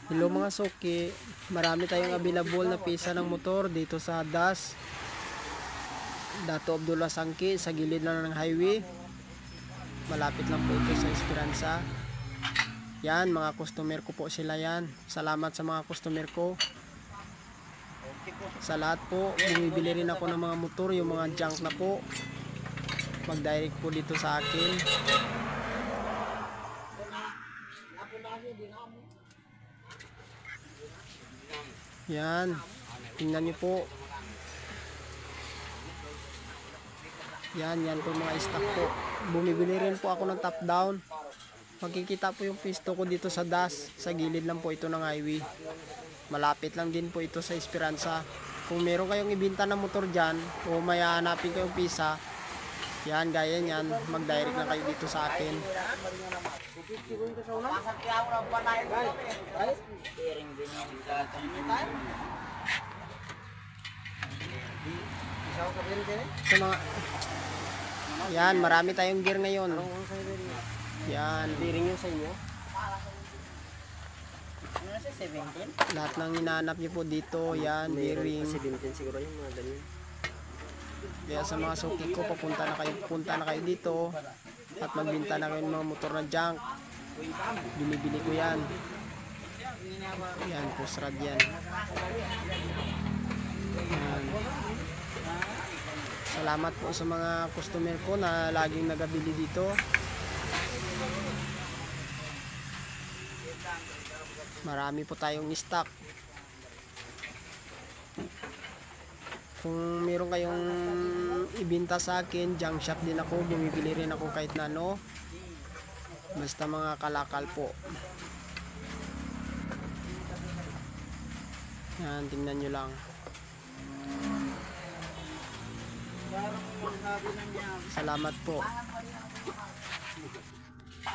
Hello mga suki, marami tayong available na pisa ng motor dito sa Das Dato Abdullah Sangki, sa gilid lang ng highway. Malapit lang po ito sa Esperanza. Yan, mga customer ko po sila yan. Salamat sa mga customer ko. Sa lahat po, bumibili rin ako ng mga motor, yung mga junk na po. Mag-direct po dito sa akin. Yan, tingnan nyo po. Yan po mga stock po. Bumibili rin po ako ng top down. Makikita po yung pisto ko dito sa Das. Sa gilid lang po ito ng highway. Malapit lang din po ito sa Esperanza. Kung meron kayong ibinta ng motor dyan, o may hanapin kayong pisa, yan, gaya yan, mag-direct na kayo dito sa akin. Sa mga yan, marami tayong gear ngayon. Yan, bearing yun sa inyo. Lahat ng hinahanap nyo po dito, yan, bearing. 17 siguro yung mga ganyan. Kaya sa mga suki ko, punta na kayo dito at magbenta na kayo ng mga motor na junk. Binibili ko yan. Yan, post-rad yan. Yan. Salamat po sa mga customer ko na laging nagabili dito. Marami po tayong stock. Kung meron kayong ibinta sa akin, junk shop din ako, bumibili rin ako kahit na ano. Basta mga kalakal po. Yan, tingnan nyo lang. Salamat po.